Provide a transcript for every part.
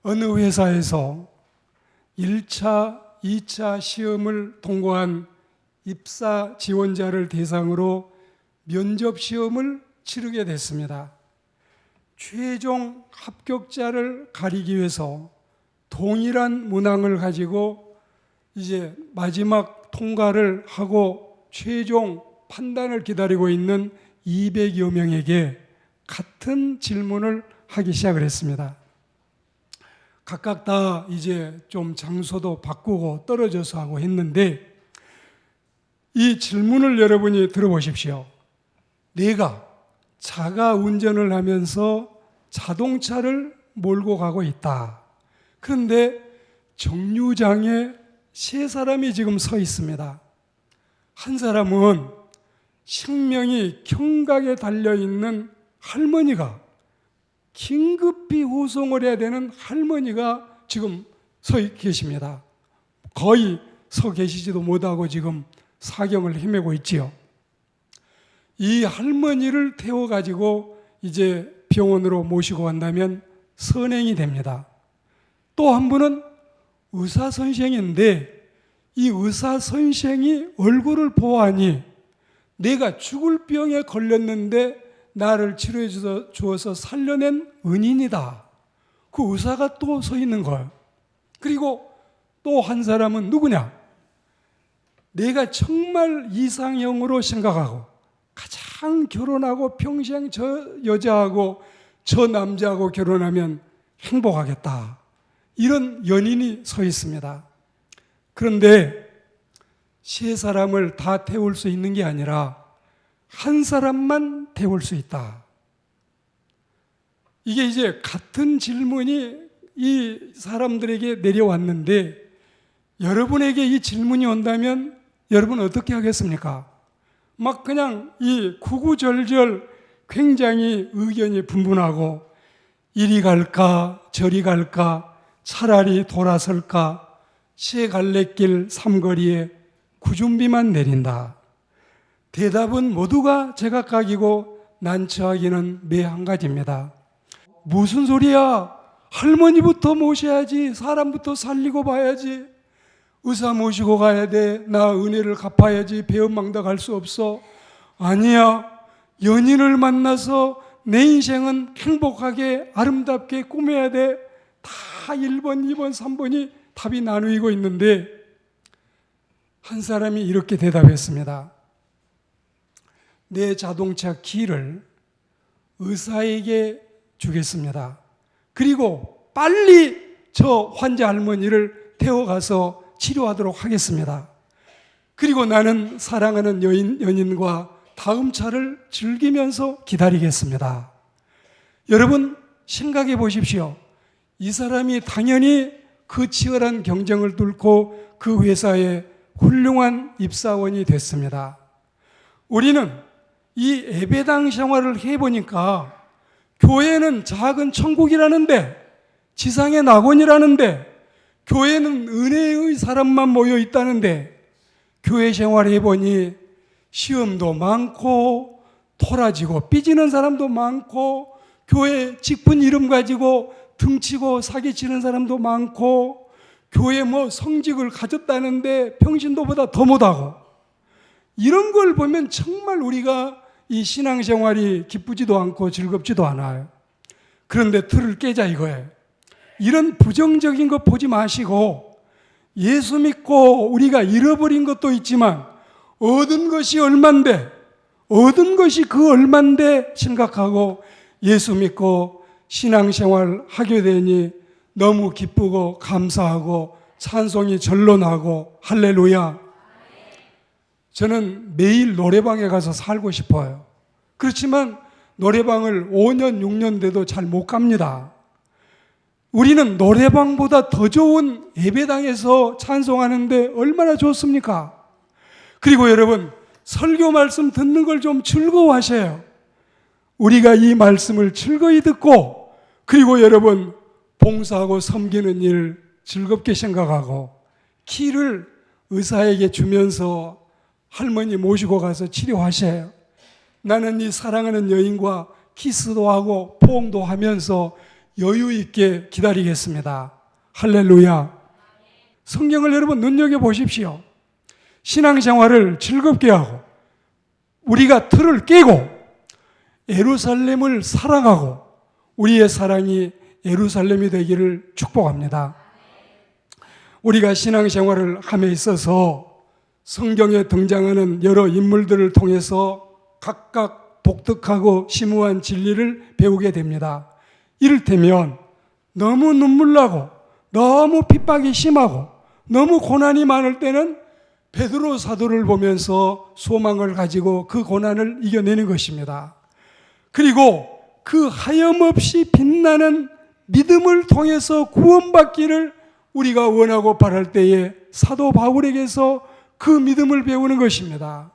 어느 회사에서 1차, 2차 시험을 통과한 입사 지원자를 대상으로 면접 시험을 치르게 됐습니다. 최종 합격자를 가리기 위해서 동일한 문항을 가지고 이제 마지막 통과를 하고 최종 판단을 기다리고 있는 200여 명에게 같은 질문을 하기 시작을 했습니다. 각각 다 이제 좀 장소도 바꾸고 떨어져서 하고 했는데, 이 질문을 여러분이 들어보십시오. 내가 자가 운전을 하면서 자동차를 몰고 가고 있다. 그런데 정류장에 세 사람이 지금 서 있습니다. 한 사람은 생명이 경각에 달려있는 할머니가, 긴급히 후송을 해야 되는 할머니가 지금 서 계십니다. 거의 서 계시지도 못하고 지금 사경을 헤매고 있지요. 이 할머니를 태워가지고 이제 병원으로 모시고 간다면 선행이 됩니다. 또 한 분은 의사 선생인데, 이 의사 선생이 얼굴을 보아하니 내가 죽을 병에 걸렸는데 나를 치료해 주어서 살려낸 은인이다. 그 의사가 또 서 있는 거예요. 그리고 또 한 사람은 누구냐? 내가 정말 이상형으로 생각하고 가장 결혼하고 평생 저 여자하고 저 남자하고 결혼하면 행복하겠다. 이런 연인이 서 있습니다. 그런데 세 사람을 다 태울 수 있는 게 아니라 한 사람만 태울 수 있다. 이게 이제 같은 질문이 이 사람들에게 내려왔는데, 여러분에게 이 질문이 온다면 여러분 어떻게 하겠습니까? 막 그냥 이 구구절절 굉장히 의견이 분분하고, 이리 갈까 저리 갈까, 차라리 돌아설까, 세 갈래길 삼거리에 구준비만 내린다. 대답은 모두가 제각각이고 난처하기는 매 한 가지입니다. 무슨 소리야? 할머니부터 모셔야지. 사람부터 살리고 봐야지. 의사 모시고 가야 돼. 나 은혜를 갚아야지. 배은망덕 갈 수 없어. 아니야. 연인을 만나서 내 인생은 행복하게 아름답게 꾸며야 돼. 다 1번, 2번, 3번이 답이 나누이고 있는데, 한 사람이 이렇게 대답했습니다. 내 자동차 키를 의사에게 주겠습니다. 그리고 빨리 저 환자 할머니를 태워가서 치료하도록 하겠습니다. 그리고 나는 사랑하는 연인과 다음 차를 즐기면서 기다리겠습니다. 여러분 생각해 보십시오. 이 사람이 당연히 그 치열한 경쟁을 뚫고 그 회사의 훌륭한 입사원이 됐습니다. 우리는 이 예배당 생활을 해보니까 교회는 작은 천국이라는데, 지상의 낙원이라는데, 교회는 은혜의 사람만 모여 있다는데, 교회 생활을 해보니 시험도 많고 토라지고 삐지는 사람도 많고, 교회 직분 이름 가지고 등치고 사기치는 사람도 많고, 교회 뭐 성직을 가졌다는데 평신도보다 더 못하고, 이런 걸 보면 정말 우리가 이 신앙생활이 기쁘지도 않고 즐겁지도 않아요. 그런데 틀을 깨자 이거예요. 이런 부정적인 거 보지 마시고, 예수 믿고 우리가 잃어버린 것도 있지만 얻은 것이 얼만데, 얻은 것이 그 얼만데 생각하고 예수 믿고 신앙생활 하게 되니 너무 기쁘고 감사하고 찬송이 절로 나고 할렐루야. 저는 매일 노래방에 가서 살고 싶어요. 그렇지만 노래방을 5년, 6년 돼도 잘 못 갑니다. 우리는 노래방보다 더 좋은 예배당에서 찬송하는데 얼마나 좋습니까? 그리고 여러분, 설교 말씀 듣는 걸 좀 즐거워하셔요. 우리가 이 말씀을 즐거이 듣고, 그리고 여러분 봉사하고 섬기는 일 즐겁게 생각하고, 키를 의사에게 주면서 할머니 모시고 가서 치료하셔요. 나는 이 사랑하는 여인과 키스도 하고 포옹도 하면서 여유 있게 기다리겠습니다. 할렐루야. 성경을 여러분 눈여겨보십시오. 신앙생활을 즐겁게 하고 우리가 틀을 깨고 예루살렘을 사랑하고 우리의 사랑이 예루살렘이 되기를 축복합니다. 우리가 신앙생활을 함에 있어서 성경에 등장하는 여러 인물들을 통해서 각각 독특하고 심오한 진리를 배우게 됩니다. 이를테면 너무 눈물나고 너무 핍박이 심하고 너무 고난이 많을 때는 베드로 사도를 보면서 소망을 가지고 그 고난을 이겨내는 것입니다. 그리고 그 하염없이 빛나는 믿음을 통해서 구원받기를 우리가 원하고 바랄 때에 사도 바울에게서 그 믿음을 배우는 것입니다.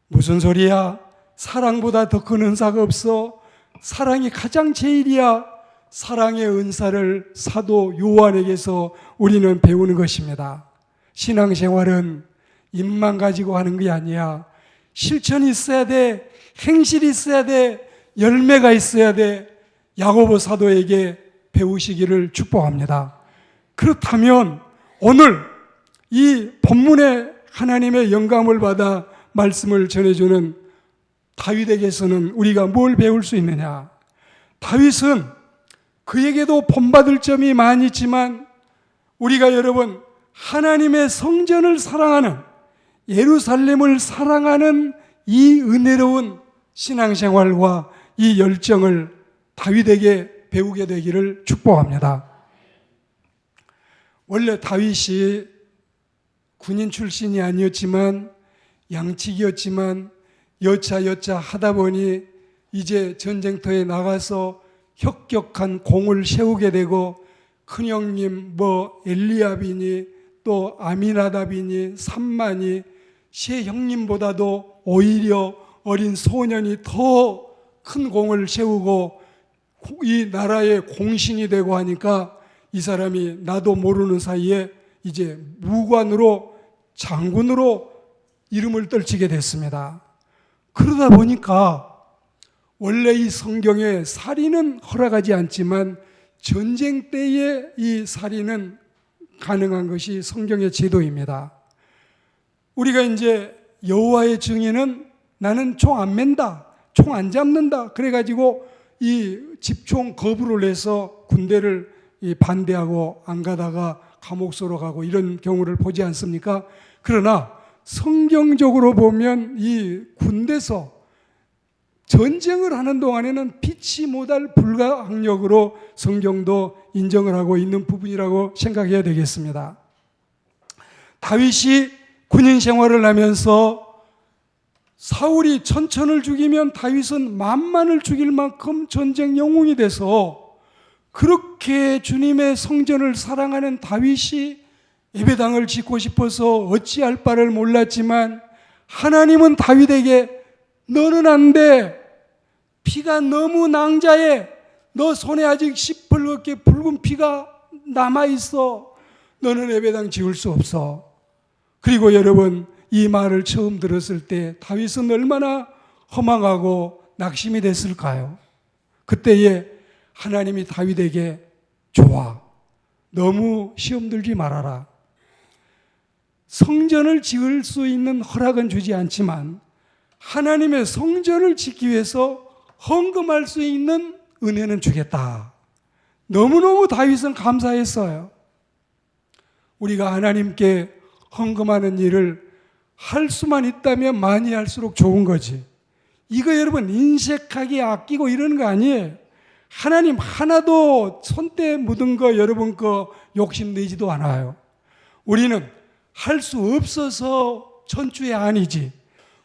무슨 소리야? 사랑보다 더 큰 은사가 없어. 사랑이 가장 제일이야. 사랑의 은사를 사도 요한에게서 우리는 배우는 것입니다. 신앙생활은 입만 가지고 하는 게 아니야. 실천이 있어야 돼. 행실이 있어야 돼. 열매가 있어야 돼. 야고보 사도에게 배우시기를 축복합니다. 그렇다면 오늘 이 본문에 하나님의 영감을 받아 말씀을 전해주는 다윗에게서는 우리가 뭘 배울 수 있느냐? 다윗은 그에게도 본받을 점이 많이 있지만 우리가 여러분 하나님의 성전을 사랑하는, 예루살렘을 사랑하는 이 은혜로운 신앙생활과 이 열정을 다윗에게 배우게 되기를 축복합니다. 원래 다윗이 군인 출신이 아니었지만 양치기였지만 여차 하다 보니 이제 전쟁터에 나가서 혁혁한 공을 세우게 되고 큰형님 엘리압이니 또 아미나답이니 삼만이 세 형님보다도 오히려 어린 소년이 더 큰 공을 세우고 이 나라의 공신이 되고 하니까 이 사람이 나도 모르는 사이에 이제 무관으로 장군으로 이름을 떨치게 됐습니다. 그러다 보니까 원래 이 성경에 살인은 허락하지 않지만 전쟁 때에 이 살인은 가능한 것이 성경의 제도입니다. 우리가 이제 여호와의 증인은 나는 총 안 맨다, 총 안 잡는다 그래가지고 이 집총 거부를 해서 군대를 반대하고 안 가다가 감옥소로 가고 이런 경우를 보지 않습니까? 그러나 성경적으로 보면 이 군대에서 전쟁을 하는 동안에는 피치 못할 불가항력으로 성경도 인정을 하고 있는 부분이라고 생각해야 되겠습니다. 다윗이 군인 생활을 하면서 사울이 천천을 죽이면 다윗은 만만을 죽일 만큼 전쟁 영웅이 돼서 그렇게 주님의 성전을 사랑하는 다윗이 예배당을 짓고 싶어서 어찌할 바를 몰랐지만 하나님은 다윗에게 너는 안 돼. 피가 너무 낭자해. 너 손에 아직 시뻘겋게 붉은 피가 남아있어. 너는 예배당 지을 수 없어. 그리고 여러분 이 말을 처음 들었을 때 다윗은 얼마나 허망하고 낙심이 됐을까요? 그때에 하나님이 다윗에게 좋아. 너무 시험 들지 말아라. 성전을 지을 수 있는 허락은 주지 않지만 하나님의 성전을 짓기 위해서 헌금할 수 있는 은혜는 주겠다. 너무너무 다윗은 감사했어요. 우리가 하나님께 헌금하는 일을 할 수만 있다면 많이 할수록 좋은 거지. 이거 여러분 인색하게 아끼고 이러는 거 아니에요. 하나님 하나도 손때 묻은 거 여러분 거 욕심내지도 않아요. 우리는 할 수 없어서 천주의 아니지.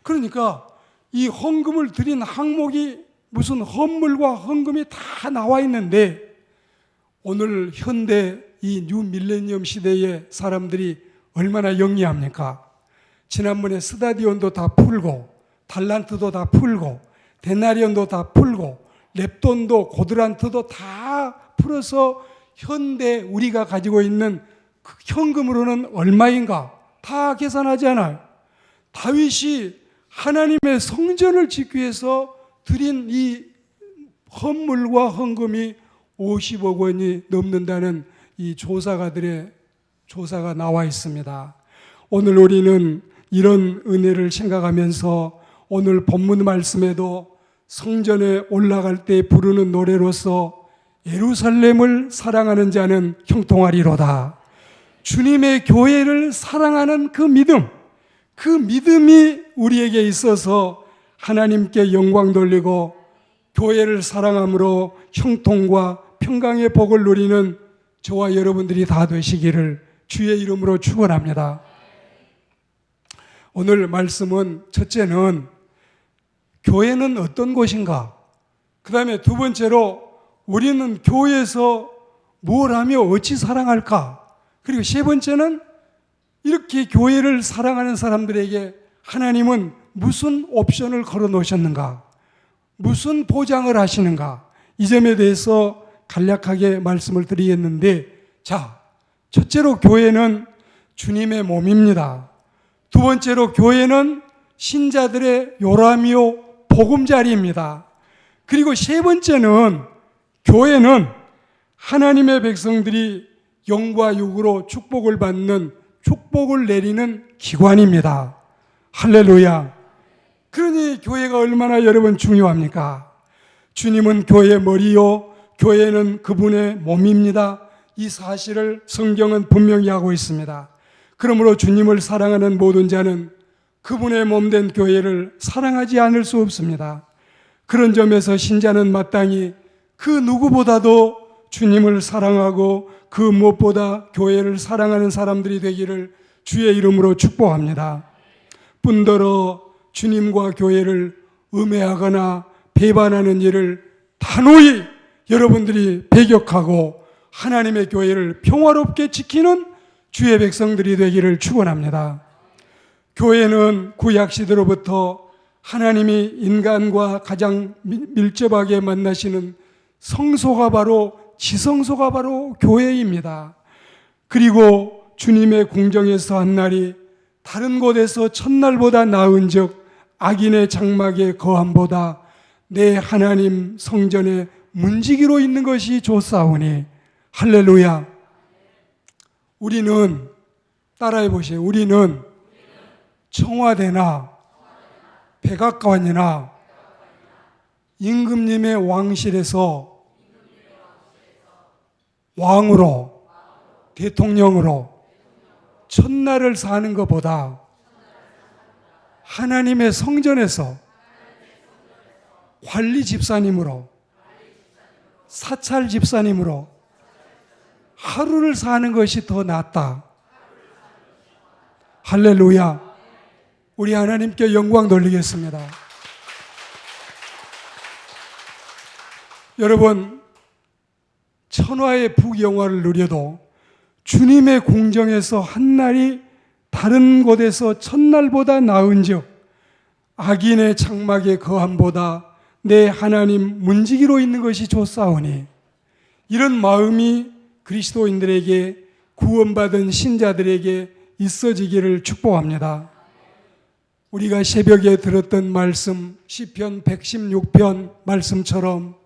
그러니까 이 헌금을 드린 항목이 무슨 헌물과 헌금이 다 나와 있는데 오늘 현대 이 뉴 밀레니엄 시대의 사람들이 얼마나 영리합니까? 지난번에 스타디온도 다 풀고 달란트도 다 풀고 데나리온도 다 풀고 렙돈도 고드란트도 다 풀어서 현대 우리가 가지고 있는 그 현금으로는 얼마인가 다 계산하지 않아요. 다윗이 하나님의 성전을 짓기 위해서 드린 이 헌물과 헌금이 50억 원이 넘는다는 이 조사가들의 조사가 나와 있습니다. 오늘 우리는 이런 은혜를 생각하면서 오늘 본문 말씀에도 성전에 올라갈 때 부르는 노래로서 예루살렘을 사랑하는 자는 형통하리로다. 주님의 교회를 사랑하는 그 믿음이 우리에게 있어서 하나님께 영광 돌리고 교회를 사랑함으로 형통과 평강의 복을 누리는 저와 여러분들이 다 되시기를 주의 이름으로 축원합니다. 오늘 말씀은 첫째는 교회는 어떤 곳인가? 그 다음에 두 번째로 우리는 교회에서 뭘 하며 어찌 사랑할까? 그리고 세 번째는 이렇게 교회를 사랑하는 사람들에게 하나님은 무슨 옵션을 걸어 놓으셨는가? 무슨 보장을 하시는가? 이 점에 대해서 간략하게 말씀을 드리겠는데, 자, 첫째로 교회는 주님의 몸입니다. 두 번째로 교회는 신자들의 요람이요 보금자리입니다. 그리고 세 번째는 교회는 하나님의 백성들이 영과 육으로 축복을 받는 축복을 내리는 기관입니다. 할렐루야. 그러니 교회가 얼마나 여러분 중요합니까? 주님은 교회의 머리요, 교회는 그분의 몸입니다. 이 사실을 성경은 분명히 하고 있습니다. 그러므로 주님을 사랑하는 모든 자는 그분의 몸된 교회를 사랑하지 않을 수 없습니다. 그런 점에서 신자는 마땅히 그 누구보다도 주님을 사랑하고 그 무엇보다 교회를 사랑하는 사람들이 되기를 주의 이름으로 축복합니다. 뿐더러 주님과 교회를 음해하거나 배반하는 일을 단호히 여러분들이 배격하고 하나님의 교회를 평화롭게 지키는 주의 백성들이 되기를 축원합니다. 교회는 구약 시대로부터 하나님이 인간과 가장 밀접하게 만나시는 성소가 바로 지성소가 바로 교회입니다. 그리고 주님의 궁정에서 한 날이 다른 곳에서 첫날보다 나은즉 악인의 장막의 거함보다 내 하나님 성전에 문지기로 있는 것이 좋사오니 할렐루야. 우리는 따라해 보세요. 우리는 청와대나 백악관이나 임금님의 왕실에서 왕으로 대통령으로 첫날을 사는 것보다 하나님의 성전에서 관리 집사님으로 사찰 집사님으로 하루를 사는 것이 더 낫다. 할렐루야. 우리 하나님께 영광 돌리겠습니다. 여러분, 천하의 부영화를 누려도 주님의 궁정에서 한 날이 다른 곳에서 첫날보다 나은즉 악인의 장막의 거함보다 내 하나님 문지기로 있는 것이 좋사오니, 이런 마음이 그리스도인들에게 구원받은 신자들에게 있어지기를 축복합니다. 우리가 새벽에 들었던 말씀 시편 116편 말씀처럼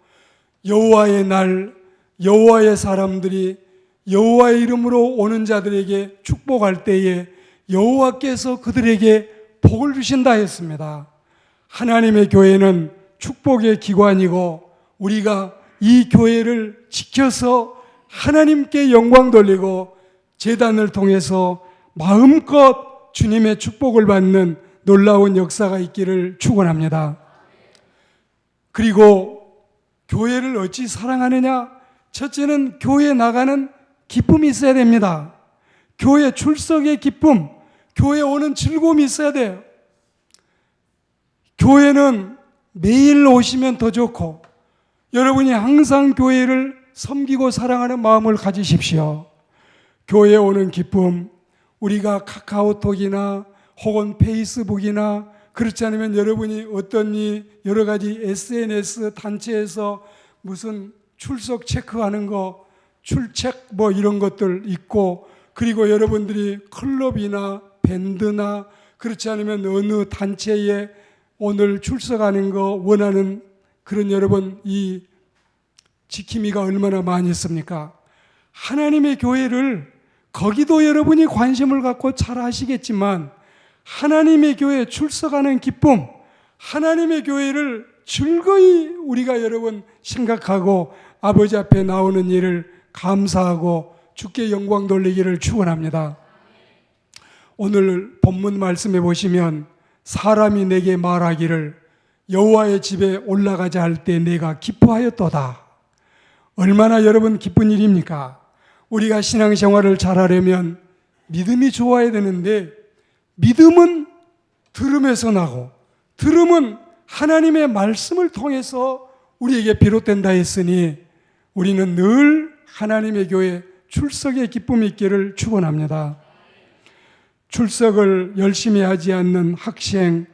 여호와의 날 여호와의 사람들이 여호와의 이름으로 오는 자들에게 축복할 때에 여호와께서 그들에게 복을 주신다 했습니다. 하나님의 교회는 축복의 기관이고 우리가 이 교회를 지켜서 하나님께 영광 돌리고 제단을 통해서 마음껏 주님의 축복을 받는 놀라운 역사가 있기를 축원합니다. 그리고 교회를 어찌 사랑하느냐? 첫째는 교회에 나가는 기쁨이 있어야 됩니다. 교회 출석의 기쁨, 교회 오는 즐거움이 있어야 돼요. 교회는 매일 오시면 더 좋고 여러분이 항상 교회를 섬기고 사랑하는 마음을 가지십시오. 교회에 오는 기쁨, 우리가 카카오톡이나 혹은 페이스북이나 그렇지 않으면 여러분이 어떤 여러 가지 SNS 단체에서 무슨 출석 체크하는 거, 출첵 뭐 이런 것들 있고, 그리고 여러분들이 클럽이나 밴드나 그렇지 않으면 어느 단체에 오늘 출석하는 거 원하는 그런 여러분 이 지킴이가 얼마나 많이 있습니까? 하나님의 교회를, 거기도 여러분이 관심을 갖고 잘 아시겠지만 하나님의 교회에 출석하는 기쁨, 하나님의 교회를 즐거이 우리가 여러분 생각하고 아버지 앞에 나오는 일을 감사하고 주께 영광 돌리기를 축원합니다. 오늘 본문 말씀해 보시면 사람이 내게 말하기를 여호와의 집에 올라가자 할 때 내가 기뻐하였도다. 얼마나 여러분 기쁜 일입니까? 우리가 신앙생활을 잘하려면 믿음이 좋아야 되는데 믿음은 들음에서 나고 들음은 하나님의 말씀을 통해서 우리에게 비롯된다 했으니 우리는 늘 하나님의 교회 출석의 기쁨이 있기를 축원합니다. 출석을 열심히 하지 않는 학생,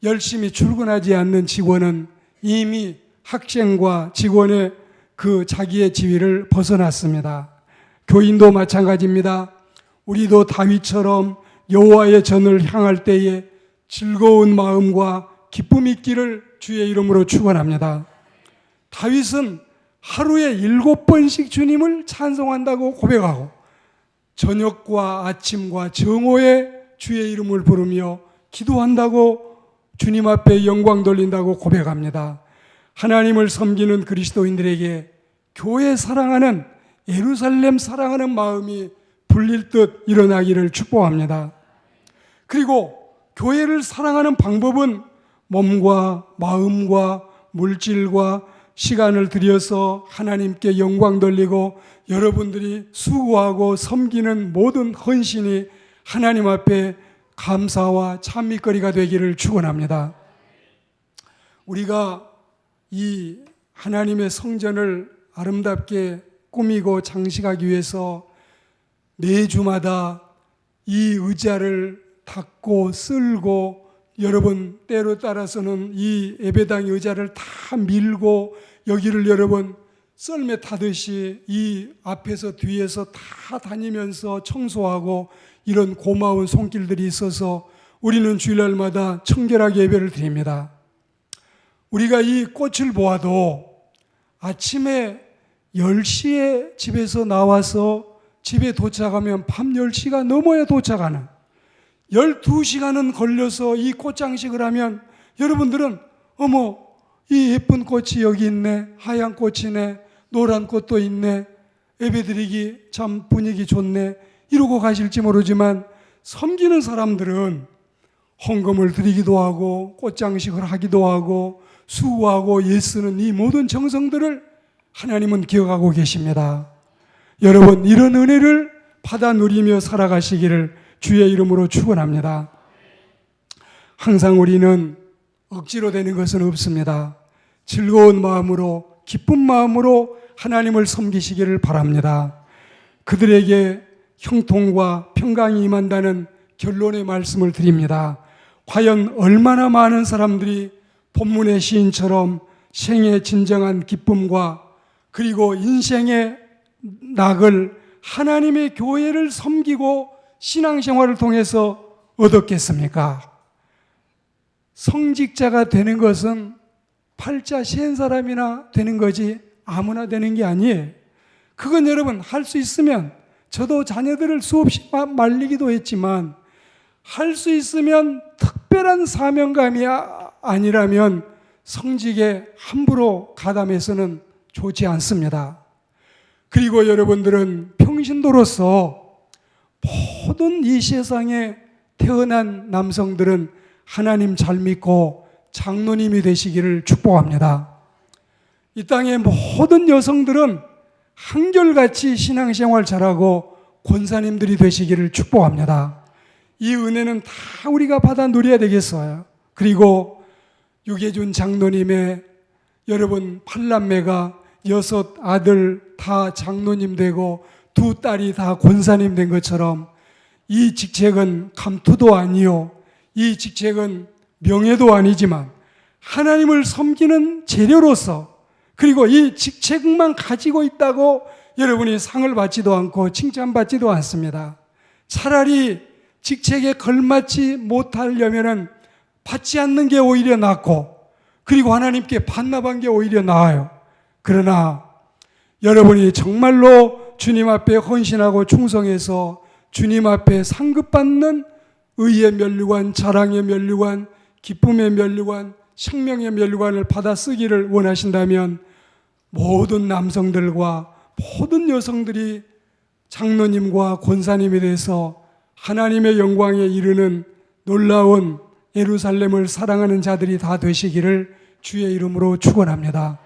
열심히 출근하지 않는 직원은 이미 학생과 직원의 그 자기의 지위를 벗어났습니다. 교인도 마찬가지입니다. 우리도 다윗처럼 여호와의 전을 향할 때에 즐거운 마음과 기쁨이 있기를 주의 이름으로 축원합니다. 다윗은 하루에 7번씩 주님을 찬송한다고 고백하고 저녁과 아침과 정오에 주의 이름을 부르며 기도한다고 주님 앞에 영광 돌린다고 고백합니다. 하나님을 섬기는 그리스도인들에게 교회 사랑하는, 예루살렘 사랑하는 마음이 불릴 듯 일어나기를 축복합니다. 그리고 교회를 사랑하는 방법은 몸과 마음과 물질과 시간을 들여서 하나님께 영광 돌리고 여러분들이 수고하고 섬기는 모든 헌신이 하나님 앞에 감사와 찬미거리가 되기를 축원합니다. 우리가 이 하나님의 성전을 아름답게 꾸미고 장식하기 위해서 매주마다 이 의자를 닦고 쓸고 여러분 때로 따라서는 이 예배당 의자를 다 밀고 여기를 여러분 썰매 타듯이 이 앞에서 뒤에서 다 다니면서 청소하고 이런 고마운 손길들이 있어서 우리는 주일날마다 청결하게 예배를 드립니다. 우리가 이 꽃을 보아도 아침에 10시에 집에서 나와서 집에 도착하면 밤 10시가 넘어야 도착하는 12시간은 걸려서 이 꽃장식을 하면 여러분들은 어머 이 예쁜 꽃이 여기 있네, 하얀 꽃이네, 노란 꽃도 있네, 예배드리기 참 분위기 좋네 이러고 가실지 모르지만 섬기는 사람들은 헌금을 드리기도 하고 꽃장식을 하기도 하고 수고하고 예쓰는 이 모든 정성들을 하나님은 기억하고 계십니다. 여러분 이런 은혜를 받아 누리며 살아가시기를 주의 이름으로 축원합니다. 항상 우리는 억지로 되는 것은 없습니다. 즐거운 마음으로 기쁜 마음으로 하나님을 섬기시기를 바랍니다. 그들에게 형통과 평강이 임한다는 결론의 말씀을 드립니다. 과연 얼마나 많은 사람들이 본문의 시인처럼 생의 진정한 기쁨과 그리고 인생의 낙을 하나님의 교회를 섬기고 신앙생활을 통해서 얻었겠습니까? 성직자가 되는 것은 팔자 센 사람이나 되는 거지 아무나 되는 게 아니에요. 그건 여러분 할 수 있으면 저도 자녀들을 수없이 말리기도 했지만 할 수 있으면 특별한 사명감이 아니라면 성직에 함부로 가담해서는 좋지 않습니다. 그리고 여러분들은 평신도로서 모든 이 세상에 태어난 남성들은 하나님 잘 믿고 장로님이 되시기를 축복합니다. 이 땅의 모든 여성들은 한결같이 신앙생활 잘하고 권사님들이 되시기를 축복합니다. 이 은혜는 다 우리가 받아 누려야 되겠어요. 그리고 유계준 장로님의 여러분 8남매가 6 아들 다 장로님 되고 2 딸이 다 권사님 된 것처럼 이 직책은 감투도 아니요, 이 직책은 명예도 아니지만 하나님을 섬기는 재료로서 그리고 이 직책만 가지고 있다고 여러분이 상을 받지도 않고 칭찬받지도 않습니다. 차라리 직책에 걸맞지 못하려면 받지 않는 게 오히려 낫고 그리고 하나님께 반납한 게 오히려 나아요. 그러나 여러분이 정말로 주님 앞에 헌신하고 충성해서 주님 앞에 상급받는 의의 면류관, 자랑의 면류관, 기쁨의 면류관, 생명의 면류관을 받아 쓰기를 원하신다면 모든 남성들과 모든 여성들이 장로님과 권사님에 대해서 하나님의 영광에 이르는 놀라운 예루살렘을 사랑하는 자들이 다 되시기를 주의 이름으로 축원합니다.